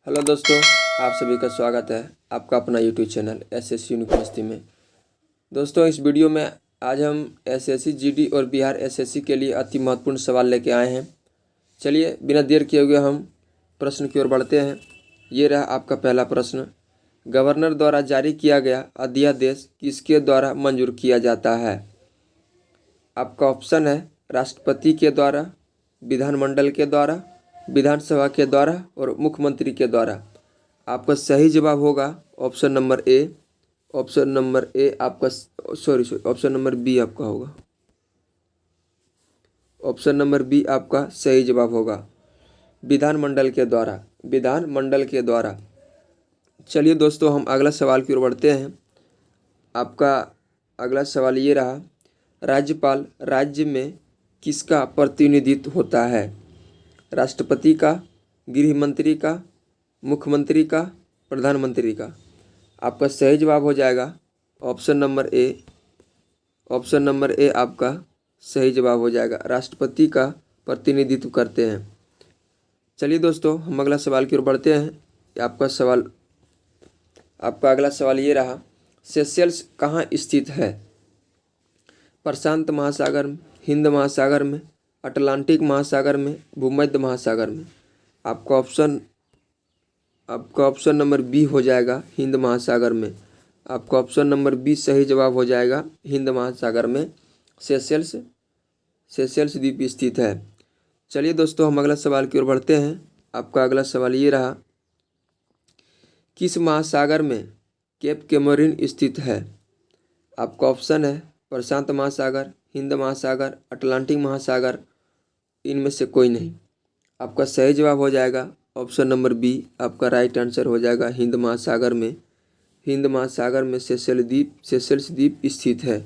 Hello दोस्तों, आप सभी का स्वागत है आपका अपना यूट्यूब चैनल एसएससी यूनिक मस्ती में। दोस्तों, इस वीडियो में आज हम एसएससी जीडी और बिहार एसएससी के लिए अति महत्वपूर्ण सवाल लेके आए हैं। चलिए बिना देर किए हुए हम प्रश्न की ओर बढ़ते हैं। ये रहा आपका पहला प्रश्न। गवर्नर द्वारा जारी किया गया अध्यादेश किसके द्वारा मंजूर किया जाता है? आपका ऑप्शन है राष्ट्रपति के द्वारा, विधानमंडल के द्वारा, विधानसभा के द्वारा और मुख्यमंत्री के द्वारा। आपका सही जवाब होगा option number A. Option number A आपका ऑप्शन नंबर बी आपका होगा। ऑप्शन नंबर बी आपका सही जवाब होगा, विधानमंडल के द्वारा। विधानमंडल के द्वारा। चलिए दोस्तों, हम अगला सवाल की ओर बढ़ते हैं। आपका अगला सवाल ये रहा। राज्यपाल राज्य में किसका प्रतिनिधित्व होता है? राष्ट्रपति का, गृह मंत्री का, मुख्यमंत्री का, प्रधानमंत्री का। आपका सही जवाब हो जाएगा option number A. Option number A आपका सही जवाब हो जाएगा, राष्ट्रपति का प्रतिनिधित्व करते हैं। चलिए दोस्तों, हम अगला सवाल की ओर बढ़ते हैं। आपका अगला सवाल ये रहा। सेशेल्स कहाँ स्थित है? प्रशांत महासागर में, हिंद महासागर में, अटलांटिक महासागर में, भूमध्य महासागर में। आपका ऑप्शन नंबर बी हो जाएगा, हिंद महासागर में। आपका ऑप्शन नंबर बी सही जवाब हो जाएगा, हिंद महासागर में सेशेल्स द्वीप स्थित है। चलिए दोस्तों, हम अगला सवाल की ओर बढ़ते हैं। आपका अगला सवाल ये रहा। किस महासागर में केप कैमोरिन स्थित है? आपका ऑप्शन है प्रशांत महासागर, हिंद महासागर, अटलांटिक महासागर। इनमें से कोई नहीं। आपका सही जवाब हो जाएगा ऑप्शन नंबर बी। आपका राइट आंसर हो जाएगा हिंद महासागर में। हिंद महासागर में सेशेल्स द्वीप स्थित है,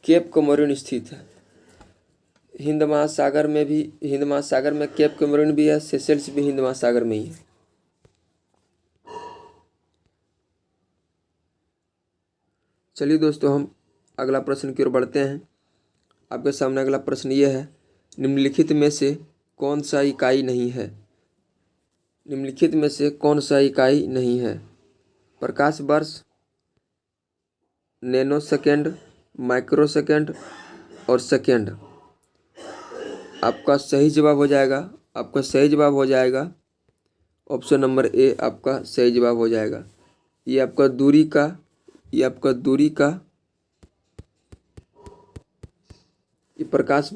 केप कैमोरिन स्थित है। हिंद महासागर में केप कैमोरिन भी है, सेशेल्स भी हिंद महासागर में ही है। चलिए दोस्तों, हम अगला प्रश्न की ओर बढ़ते हैं। आपके सामने अगला प्रश्न ये है। निम्नलिखित में से कौन सा इकाई नहीं है? निम्नलिखित में से कौन सा इकाई नहीं है? प्रकाश वर्ष, नैनो सेकेंड, माइक्रो सेकेंड और सेकेंड। आपका सही जवाब हो जाएगा ऑप्शन नंबर ए। आपका सही जवाब हो जाएगा। ये आपका प्रकाश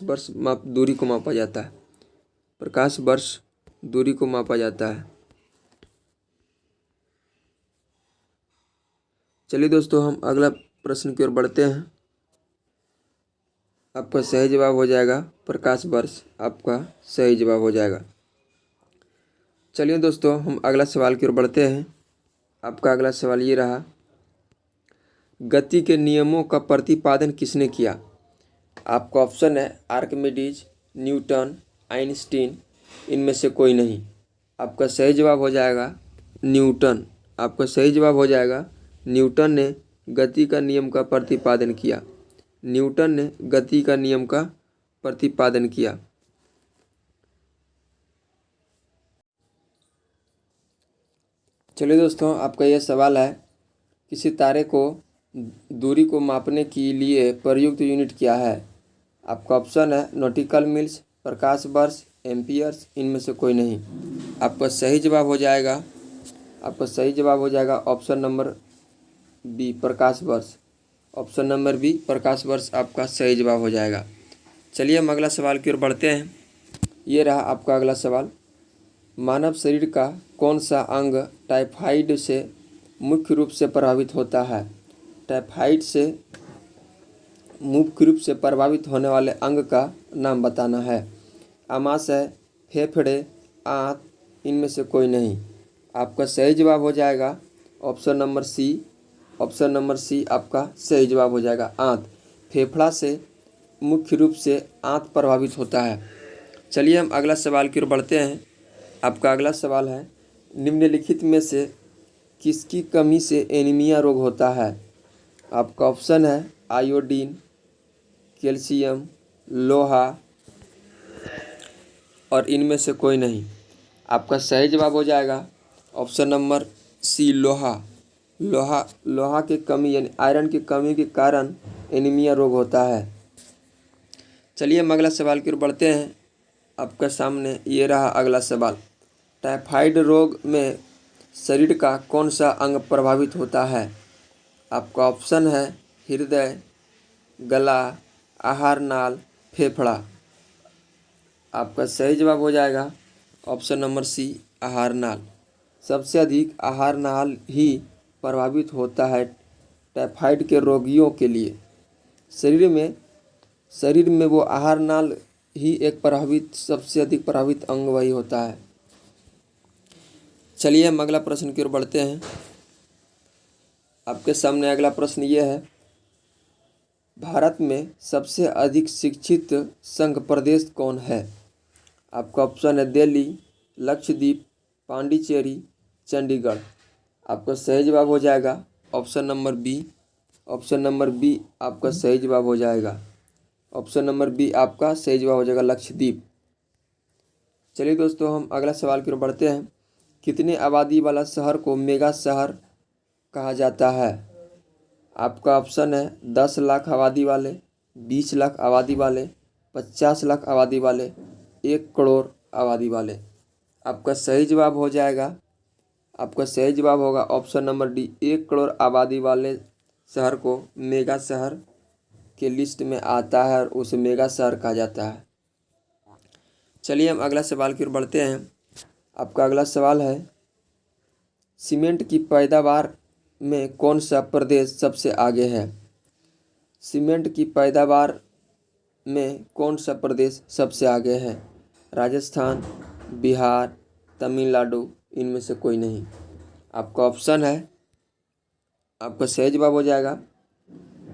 वर्ष माप दूरी को मापा जाता है। प्रकाश वर्ष दूरी को मापा जाता है। चलिए दोस्तों, हम अगला प्रश्न की ओर बढ़ते हैं। आपका सही जवाब हो जाएगा प्रकाश वर्ष। आपका सही जवाब हो जाएगा। चलिए दोस्तों, हम अगला सवाल की ओर बढ़ते हैं। आपका अगला सवाल ये रहा। गति के नियमों का प्रतिपादन किसने किया? आपका ऑप्शन है आर्किमिडीज, न्यूटन, आइंस्टीन। इनमें से कोई नहीं। आपका सही जवाब हो जाएगा न्यूटन। आपका सही जवाब हो जाएगा न्यूटन ने गति का नियम का प्रतिपादन किया। न्यूटन ने गति का नियम का प्रतिपादन किया। चलिए दोस्तों, आपका यह सवाल है। किसी तारे को दूरी को मापने के लिए प्रयुक्त यूनिट क्या है? आपका ऑप्शन है नॉटिकल मील्स, प्रकाश वर्ष, एम्पियर्स। इनमें से कोई नहीं। आपका सही जवाब हो जाएगा ऑप्शन नंबर बी, प्रकाश वर्ष। ऑप्शन नंबर बी, प्रकाश वर्ष आपका सही जवाब हो जाएगा। चलिए हम अगला सवाल की ओर बढ़ते हैं। ये रहा आपका अगला सवाल। मानव शरीर का कौन सा अंग टाइफाइड से मुख्य रूप से प्रभावित होता है? टाइफाइड से मुख्य रूप से प्रभावित होने वाले अंग का नाम बताना है। आमाशय, फेफड़े, आंत। इनमें से कोई नहीं। आपका सही जवाब हो जाएगा option number C. Option number C आपका सही जवाब हो जाएगा, आंत। फेफड़ा से मुख्य रूप से आंत प्रभावित होता है। चलिए हम अगला सवाल की ओर बढ़ते हैं। आपका अगला सवाल है। निम्नलिखित में से किसकी कमी से एनीमिया रोग होता है? आपका ऑप्शन है आयोडीन, कैल्शियम, लोहा और इनमें से कोई नहीं। आपका सही जवाब हो जाएगा ऑप्शन नंबर सी लोहा। लोहा की कमी यानी आयरन की कमी के कारण एनीमिया रोग होता है। चलिए हम अगला सवाल की ओर बढ़ते हैं। आपका सामने ये रहा अगला सवाल। टाइफाइड रोग में शरीर का कौन सा अंग प्रभावित होता है? आपका ऑप्शन है हृदय, गला, आहार नाल, फेफड़ा। आपका सही जवाब हो जाएगा ऑप्शन नंबर सी आहार नाल। सबसे अधिक आहार नाल ही प्रभावित होता है टाइफाइड के रोगियों के लिए। शरीर में वो आहार नाल ही एक सबसे अधिक प्रभावित अंग वही होता है। चलिए हम अगला प्रश्न की ओर बढ़ते हैं। आपके सामने अगला प्रश्न ये है, भारत में सबसे अधिक शिक्षित संघ प्रदेश कौन है? आपका ऑप्शन है दिल्ली, लक्षद्वीप, पांडिचेरी, चंडीगढ़। आपका सही जवाब हो जाएगा option number B. Option number B आपका सही जवाब हो जाएगा। ऑप्शन नंबर बी आपका सही जवाब हो जाएगा लक्षद्वीप। चलिए दोस्तों हम अगला सवाल की ओर बढ़ते हैं। कितने आबादी वाला शहर को मेगा शहर कहा जाता है? आपका ऑप्शन है 10 लाख आबादी वाले, 20 लाख आबादी वाले, 50 लाख आबादी वाले, 1 करोड़ आबादी वाले। आपका सही जवाब हो जाएगा, आपका सही जवाब होगा ऑप्शन नंबर डी। 1 करोड़ आबादी वाले शहर को मेगा शहर के लिस्ट में आता है और उसे मेगा शहर कहा जाता है। चलिए हम अगला सवाल की ओर बढ़ते हैं। आपका अगला सवाल है, सीमेंट की पैदावार में कौन सा प्रदेश सबसे आगे है? सीमेंट की पैदावार में कौन सा प्रदेश सबसे आगे है? राजस्थान, बिहार, तमिलनाडु, इनमें से कोई नहीं। आपका ऑप्शन है, आपका सही जवाब हो जाएगा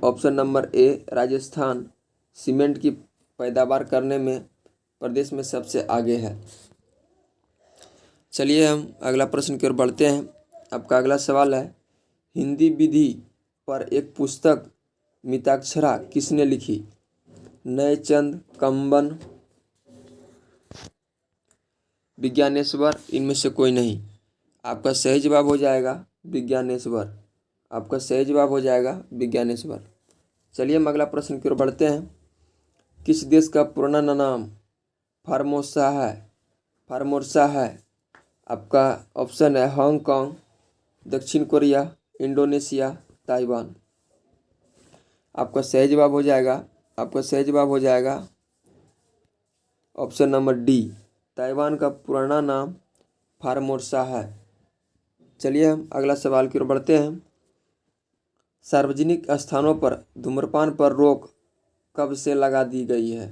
option number A Rajasthan cement की पैदावार करने में प्रदेश में सबसे आगे है। चलिए हम अगला प्रश्न की ओर बढ़ते हैं। आपका अगला सवाल है, हिंदी विधि पर एक पुस्तक मिताक्षरा किसने लिखी? नयचंद, कंबन, विज्ञानेश्वर, इनमें से कोई नहीं। आपका सही जवाब हो जाएगा विज्ञानेश्वर। आपका सही जवाब हो जाएगा विज्ञानेश्वर। चलिए हम अगला प्रश्न की ओर बढ़ते हैं। किस देश का पुराना नाम फार्मोसा है? आपका ऑप्शन है हांगकांग, दक्षिण कोरिया, इंडोनेशिया, ताइवान। आपका सही जवाब हो जाएगा, आपका सही जवाब हो जाएगा ऑप्शन नंबर डी। ताइवान का पुराना नाम फार्मोसा है। चलिए हम अगला सवाल की ओर बढ़ते हैं। सार्वजनिक स्थानों पर धूम्रपान पर रोक कब से लगा दी गई है?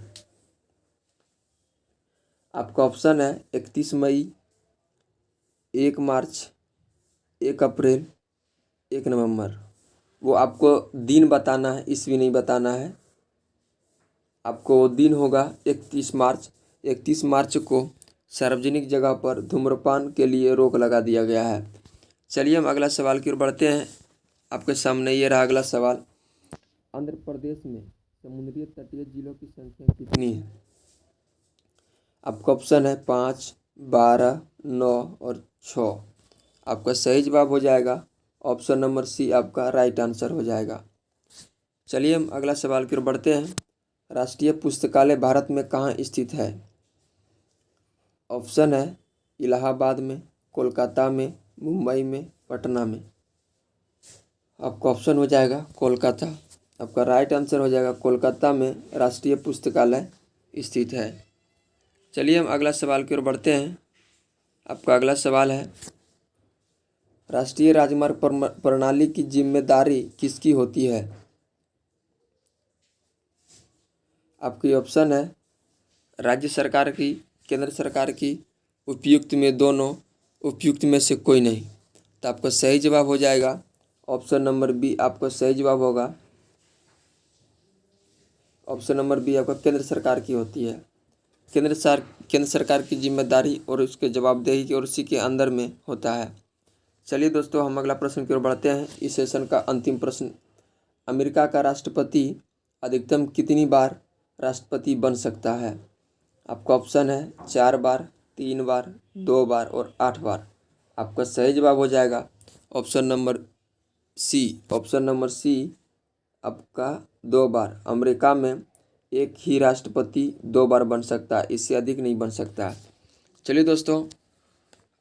आपका ऑप्शन है 31 मई, 1 मार्च, 1 अप्रैल, 1 नवंबर। वो आपको दिन बताना है, ईस्वी नहीं बताना है। आपको दिन होगा 31 मार्च। 31 मार्च को सार्वजनिक जगह पर धूम्रपान के लिए रोक लगा दिया गया है। चलिए हम अगला सवाल की ओर बढ़ते हैं। आपके सामने ये रहा अगला सवाल। आंध्र प्रदेश में समुद्री तटीय जिलों की संख्या कितनी है? आपका ऑप्शन है 5, 12, 9 और 6। आपका सही जवाब हो जाएगा ऑप्शन नंबर सी आपका राइट आंसर हो जाएगा। चलिए हम अगला सवाल की ओर बढ़ते हैं। राष्ट्रीय पुस्तकालय भारत में कहाँ स्थित है? ऑप्शन है इलाहाबाद में, कोलकाता में, मुंबई में, पटना में। आपका ऑप्शन हो जाएगा कोलकाता। आपका राइट आंसर हो जाएगा कोलकाता में राष्ट्रीय पुस्तकालय स्थित है। चलिए हम अगला सवाल की ओर बढ़ते हैं। आपका अगला सवाल है, राष्ट्रीय राजमार्ग प्रणाली की जिम्मेदारी किसकी होती है? आपकी ऑप्शन है राज्य सरकार की, केंद्र सरकार की, उपयुक्त में दोनों, उपयुक्त में से कोई नहीं। तो आपका सही जवाब हो जाएगा ऑप्शन नंबर बी। आपका सही जवाब होगा ऑप्शन नंबर बी आपका केंद्र सरकार की होती है। केंद्र सरकार की जिम्मेदारी और उसके जवाबदेही की और उसी के अंदर में होता है। चलिए दोस्तों हम अगला प्रश्न की ओर बढ़ते हैं। इस सेशन का अंतिम प्रश्न, अमेरिका का राष्ट्रपति अधिकतम कितनी बार राष्ट्रपति बन सकता है? आपका ऑप्शन है 4 बार, 3 बार, 2 बार और 8 बार। आपका सही जवाब हो जाएगा option number C. Option number C आपका 2 बार। अमेरिका में एक ही राष्ट्रपति 2 बार बन सकता है, इससे अधिक नहीं बन सकता है। चलिए दोस्तों,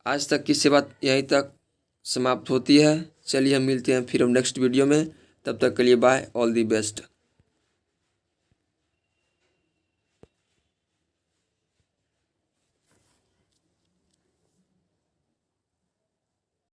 आज तक की सेवा यहीं तक समाप्त होती है। चलिए हम मिलते हैं फिर हम नेक्स्ट वीडियो में। तब तक के लिए बाय, ऑल दी बेस्ट।